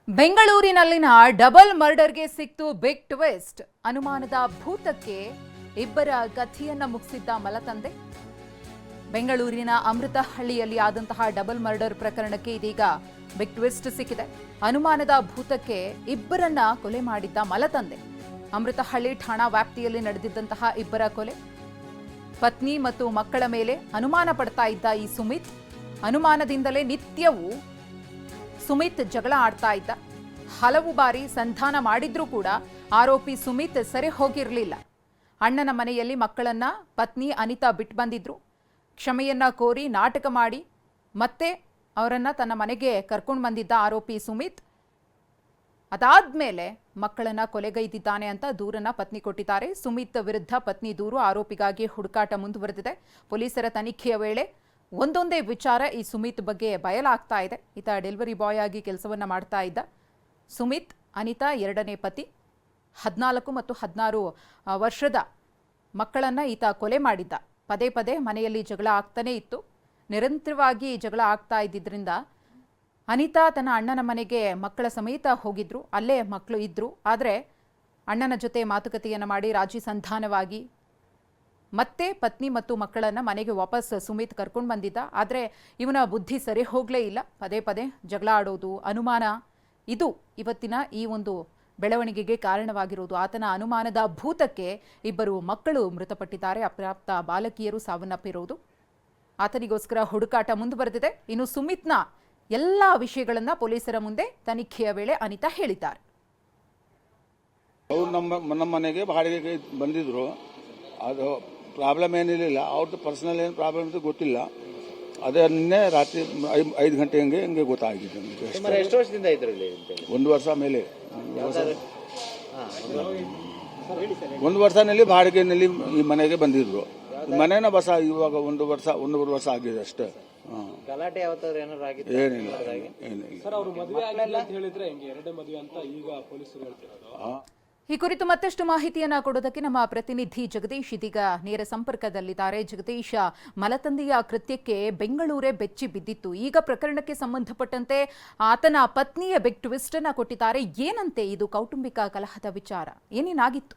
ಬೆಂಗಳೂರಿನಲ್ಲಿನ double ಮರ್ಡರ್ಗೆ ಸಿಕ್ತು big twist. ಅನುಮಾನದ ಭೂತಕ್ಕೆ ಇಬ್ಬರ ಗತಿಯನ್ನ ಮುಗಿಸಿದ್ದ ಮಲತಂದೆ. ಬೆಂಗಳೂರಿನ ಅಮೃತಹಳ್ಳಿಯಲ್ಲಿ ಆದಂತಹ ಡಬಲ್ ಮರ್ಡರ್ ಪ್ರಕರಣಕ್ಕೆ ಇದೀಗ ಬಿಗ್ ಟ್ವಿಸ್ಟ್ ಸಿಕ್ಕಿದೆ. ಅನುಮಾನದ ಭೂತಕ್ಕೆ ಇಬ್ಬರನ್ನ ಕೊಲೆ ಮಾಡಿದ್ದ ಮಲತಂದೆ. ಅಮೃತಹಳ್ಳಿ ಠಾಣಾ ವ್ಯಾಪ್ತಿಯಲ್ಲಿ ನಡೆದಿದ್ದಂತಹ ಇಬ್ಬರ ಕೊಲೆ. ಪತ್ನಿ ಮತ್ತು ಮಕ್ಕಳ ಮೇಲೆ ಅನುಮಾನ ಪಡ್ತಾ ಇದ್ದ ಈ ಸುಮಿತ್, ಅನುಮಾನದಿಂದಲೇ ನಿತ್ಯವೂ ಸುಮಿತ್ ಜಗಳ ಆಡ್ತಾ ಇದ್ದ. ಹಲವು ಬಾರಿ ಸಂಧಾನ ಮಾಡಿದ್ರೂ ಕೂಡ ಆರೋಪಿ ಸುಮಿತ್ ಸರಿ ಹೋಗಿರಲಿಲ್ಲ. ಅಣ್ಣನ ಮನೆಯಲ್ಲಿ ಮಕ್ಕಳನ್ನ ಪತ್ನಿ ಅನಿತಾ ಬಿಟ್ಟು ಬಂದಿದ್ರು. ಕ್ಷಮೆಯನ್ನ ಕೋರಿ ನಾಟಕ ಮಾಡಿ ಮತ್ತೆ ಅವರನ್ನ ತನ್ನ ಮನೆಗೆ ಕರ್ಕೊಂಡು ಬಂದಿದ್ದ ಆರೋಪಿ ಸುಮಿತ್ ಅದಾದ್ಮೇಲೆ ಮಕ್ಕಳನ್ನ ಕೊಲೆಗೈದಿದ್ದಾನೆ ಅಂತ ದೂರನ್ನ ಪತ್ನಿ ಕೊಟ್ಟಿದ್ದಾರೆ. ಸುಮಿತ್ ವಿರುದ್ಧ ಪತ್ನಿ ದೂರು, ಆರೋಪಿಗಾಗಿ ಹುಡುಕಾಟ ಮುಂದುವರೆದಿದೆ. ಪೊಲೀಸರ ತನಿಖೆಯ ವೇಳೆ ಒಂದೊಂದೇ ವಿಚಾರ ಈ ಸುಮಿತ್ ಬಗ್ಗೆ ಬಯಲಾಗ್ತಾ ಇದೆ. ಈತ ಡೆಲಿವರಿ ಬಾಯ್ ಆಗಿ ಕೆಲಸವನ್ನ ಮಾಡ್ತಾ ಇದ್ದ ಸುಮಿತ್ ಅನಿತಾ ಎರಡನೇ ಪತಿ. 14 ಮತ್ತು 16 ವರ್ಷದ ಮಕ್ಕಳನ್ನ ಈತ ಕೊಲೆ ಮಾಡಿದ್ದ. ಪದೇ ಪದೇ ಮನೆಯಲ್ಲಿ ಜಗಳ ಆಗ್ತಾನೇ ಇತ್ತು. ನಿರಂತರವಾಗಿ ಜಗಳ ಆಗ್ತಾ ಇದ್ದಿದ್ದರಿಂದ ಅನಿತಾ ತನ್ನ ಅಣ್ಣನ ಮನೆಗೆ ಮಕ್ಕಳ ಸಮೇತ ಹೋಗಿದ್ರು. ಅಲ್ಲೇ ಮಕ್ಕಳು ಇದ್ರು. ಆದರೆ ಅಣ್ಣನ ಜೊತೆ ಮಾತುಕತೆಯನ್ನು ಮಾಡಿ ರಾಜಿ ಸಂಧಾನವಾಗಿ ಮತ್ತೆ ಪತ್ನಿ ಮತ್ತು ಮಕ್ಕಳನ್ನು ಮನೆಗೆ ವಾಪಸ್ ಸುಮಿತ್ ಕರ್ಕೊಂಡು ಬಂದಿದ್ದ. ಆದರೆ ಇವನ ಬುದ್ಧಿ ಸರಿ ಹೋಗಲೇ ಇಲ್ಲ. ಪದೇ ಪದೇ ಜಗಳ ಆಡೋದು, ಅನುಮಾನ, ಇದು ಇವತ್ತಿನ ಈ ಒಂದು ಬೆಳವಣಿಗೆಗೆ ಕಾರಣವಾಗಿರೋದು. ಆತನ ಅನುಮಾನದ ಭೂತಕ್ಕೆ ಇಬ್ಬರು ಮಕ್ಕಳು ಮೃತಪಟ್ಟಿದ್ದಾರೆ. ಅಪ್ರಾಪ್ತ ಬಾಲಕಿಯರು ಸಾವನ್ನಪ್ಪಿರೋದು. ಆತನಿಗೋಸ್ಕರ ಹುಡುಕಾಟ ಮುಂದುವರೆದಿದೆ. ಇನ್ನು ಸುಮಿತ್ನ ಎಲ್ಲ ವಿಷಯಗಳನ್ನ ಪೊಲೀಸರ ಮುಂದೆ ತನಿಖೆಯ ವೇಳೆ ಅನಿತಾ ಹೇಳಿದ್ದಾರೆ. ಅವರು ನಮ್ಮ ಮನೆಗೆ ಬಾಡಿಗೆಗೆ ಬಂದಿದ್ರು. ಅದು ಪ್ರಾಬ್ಲಮ್ ಏನಿರಲಿಲ್ಲ. ಅವ್ರದ್ದು ಪರ್ಸನಲ್ ಏನು ಪ್ರಾಬ್ಲಮ್ ಅಂತ ಗೊತ್ತಿಲ್ಲ. ಅದೇ ನಿನ್ನೆ ರಾತ್ರಿ 5 ಗಂಟೆ ಹಂಗೆ ಗೊತ್ತಾಗಿದೆ. ಎಷ್ಟು ವರ್ಷದಿಂದ ಇದರಲ್ಲಿ? 1 ವರ್ಷ ಮೇಲೆ. 1 ವರ್ಷನಲ್ಲಿ ಬಾಡಿಗೆನಲ್ಲಿ ಈ ಮನೆಗೆ ಬಂದಿದ್ರು. ಮನೇನ ಬಸ ಇವಾಗ 1 ವರ್ಷ ಆಗಿದೆ ಅಷ್ಟೇ. ಗಲಾಟೆ ಯಾವತ್ತಾದ್ರೂ ಏನಾದ್ರು ಆಗಿತ್ತು? ಏನಿಲ್ಲ. ಸರ್, ಅವರು ಮದುವೆ ಆಗಿಲ್ಲ ಅಂತ ಹೇಳಿದ್ರೆ ಹೆಂಗೆ? ಎರಡೇ ಮದುವೆ ಅಂತ ಈಗ ಪೊಲೀಸರು ಹೇಳ್ತಿರೋದು. ಈ ಕುರಿತು ಮತ್ತಷ್ಟು ಮಾಹಿತಿಯನ್ನ ಕೊಡೋದಕ್ಕೆ ನಮ್ಮ ಪ್ರತಿನಿಧಿ ಜಗದೀಶ್ ಇದೀಗ ನೇರ ಸಂಪರ್ಕದಲ್ಲಿದ್ದಾರೆ. ಜಗದೀಶ್, ಮಲತಂದೆಯ ಕೃತ್ಯಕ್ಕೆ ಬೆಂಗಳೂರೇ ಬೆಚ್ಚಿ ಬಿದ್ದಿತ್ತು. ಈಗ ಪ್ರಕರಣಕ್ಕೆ ಸಂಬಂಧಪಟ್ಟಂತೆ ಆತನ ಪತ್ನಿಯ ಬಿಗ್ ಟ್ವಿಸ್ಟ್ ಅನ್ನ ಕೊಟ್ಟಿದ್ದಾರೆ. ಏನಂತೆ ಇದು ಕೌಟುಂಬಿಕ ಕಲಹದ ವಿಚಾರ? ಏನೇನಾಗಿತ್ತು?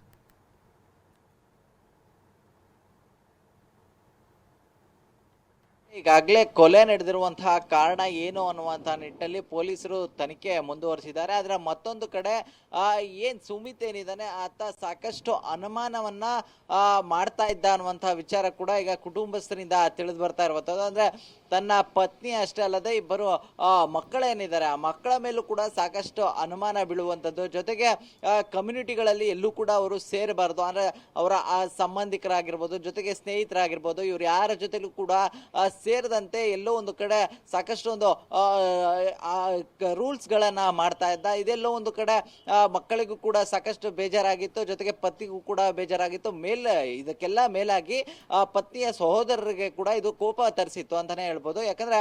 ಈಗಾಗಲೇ ಕೊಲೆ ನಡೆದಿರುವಂತಹ ಕಾರಣ ಏನು ಅನ್ನುವಂತಹ ನಿಟ್ಟಿನಲ್ಲಿ ಪೊಲೀಸರು ತನಿಖೆ ಮುಂದುವರಿಸಿದ್ದಾರೆ. ಆದ್ರೆ ಮತ್ತೊಂದು ಕಡೆ ಏನ್ ಸುಮಿತ್ ಏನಿದ್ದಾನೆ ಆತ ಸಾಕಷ್ಟು ಅನುಮಾನವನ್ನ ಮಾಡ್ತಾ ಇದ್ದ ಅನ್ನುವಂತಹ ವಿಚಾರ ಕೂಡ ಈಗ ಕುಟುಂಬಸ್ಥರಿಂದ ತಿಳಿದು ಬರ್ತಾ ಇರುವಂತದ್ದು. ಅಂದ್ರೆ ತನ್ನ ಪತ್ನಿ ಅಷ್ಟೇ ಅಲ್ಲದೆ ಇಬ್ಬರು ಮಕ್ಕಳೇನಿದ್ದಾರೆ ಆ ಮಕ್ಕಳ ಮೇಲೂ ಕೂಡ ಸಾಕಷ್ಟು ಅನುಮಾನ ಬೀಳುವಂಥದ್ದು. ಜೊತೆಗೆ ಕಮ್ಯುನಿಟಿಗಳಲ್ಲಿ ಎಲ್ಲೂ ಕೂಡ ಅವರು ಸೇರಬಾರ್ದು. ಅಂದ್ರೆ ಅವರ ಸಂಬಂಧಿಕರಾಗಿರ್ಬೋದು, ಜೊತೆಗೆ ಸ್ನೇಹಿತರಾಗಿರ್ಬೋದು, ಇವ್ರು ಯಾರ ಜೊತೆಲೂ ಕೂಡ ಸೇರದಂತೆ ಎಲ್ಲೋ ಒಂದು ಕಡೆ ಸಾಕಷ್ಟು ಒಂದು ರೂಲ್ಸ್ ಗಳನ್ನ ಮಾಡ್ತಾ ಇದ್ದ. ಇದೆಲ್ಲೋ ಒಂದು ಕಡೆ ಮಕ್ಕಳಿಗೂ ಕೂಡ ಸಾಕಷ್ಟು ಬೇಜಾರಾಗಿತ್ತು, ಜೊತೆಗೆ ಪತಿಗೂ ಕೂಡ ಬೇಜಾರಾಗಿತ್ತು. ಇದಕ್ಕೆಲ್ಲ ಮೇಲಾಗಿ ಪತ್ನಿಯ ಸಹೋದರರಿಗೆ ಕೂಡ ಇದು ಕೋಪ ತರಿಸಿತ್ತು ಅಂತಾನೆ ಹೇಳ್ಬೋದು. ಯಾಕಂದ್ರೆ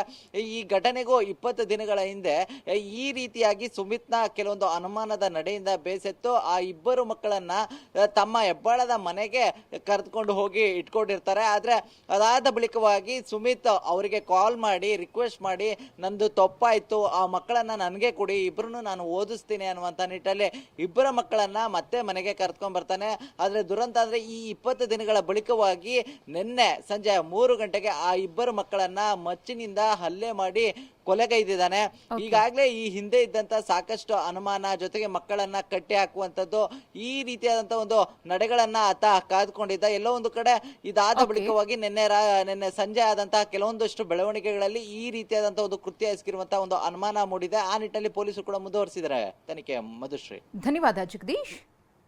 ಈ ಘಟನೆಗೂ 20 ದಿನಗಳ ಹಿಂದೆ ಈ ರೀತಿಯಾಗಿ ಸುಮಿತ್ನ ಕೆಲವೊಂದು ಅನುಮಾನದ ನಡೆಯಿಂದ ಬೇಸೆತ್ತು ಆ ಇಬ್ಬರು ಮಕ್ಕಳನ್ನ ತಮ್ಮ ಹೆಬ್ಬಾಳದ ಮನೆಗೆ ಕರೆದುಕೊಂಡು ಹೋಗಿ ಇಟ್ಕೊಂಡಿರ್ತಾರೆ. ಆದ್ರೆ ಅದಾದ ಬಳಿಕವಾಗಿ ಸುಮಿತ್ ಅವರಿಗೆ ಕಾಲ್ ಮಾಡಿ ರಿಕ್ವೆಸ್ಟ್ ಮಾಡಿ, ನಂದು ತಪ್ಪಾಯ್ತು, ಆ ಮಕ್ಕಳನ್ನ ನನಗೆ ಕೊಡಿ, ಇಬ್ಬರನ್ನು ನಾನು ಓದಿಸ್ತೀನಿ ಅನ್ನುವಂತ ನಿಟ್ಟಲ್ಲಿ ಇಬ್ಬರ ಮಕ್ಕಳನ್ನ ಮತ್ತೆ ಮನೆಗೆ ಕರ್ಕೊಂಡ್ ಬರ್ತಾನೆ. ಆದ್ರೆ ದುರಂತ ಅಂದ್ರೆ ಈ 20 ದಿನಗಳ ಬಳಿಕವಾಗಿ ನಿನ್ನೆ ಸಂಜೆ 3 ಗಂಟೆಗೆ ಆ ಇಬ್ಬರು ಮಕ್ಕಳನ್ನ ಮಚ್ಚಿನಿಂದ ಹಲ್ಲೆ ಮಾಡಿ ಕೊಲೆಗೈದಿದ್ದಾನೆ. ಈಗಾಗಲೇ ಈ ಹಿಂದೆ ಇದ್ದಂತ ಸಾಕಷ್ಟು ಅನುಮಾನ, ಜೊತೆಗೆ ಮಕ್ಕಳನ್ನ ಕಟ್ಟಿ ಹಾಕುವಂತದ್ದು, ಈ ರೀತಿಯಾದಂತ ಒಂದು ನಡೆಗಳನ್ನ ಆತ ಕಾದ್ಕೊಂಡಿದ್ದ. ಎಲ್ಲೋ ಒಂದು ಕಡೆ ಇದಾದ ಬಳಿಕವಾಗಿ ನಿನ್ನೆ ಸಂಜೆ ಆದಂತಹ ಕೆಲವೊಂದಷ್ಟು ಬೆಳವಣಿಗೆಗಳಲ್ಲಿ ಈ ರೀತಿಯಾದಂತಹ ಒಂದು ಕೃತ್ಯ ಎಸಗಿರುವಂತಹ ಒಂದು ಅನುಮಾನ ಮೂಡಿದೆ. ಆ ನಿಟ್ಟಿನಲ್ಲಿ ಪೊಲೀಸರು ಕೂಡ ಮುಂದುವರಿಸಿದ್ದಾರೆ ತನಿಖೆ. ಮಧುಶ್ರೀ, ಧನ್ಯವಾದ ಜಗದೀಶ್.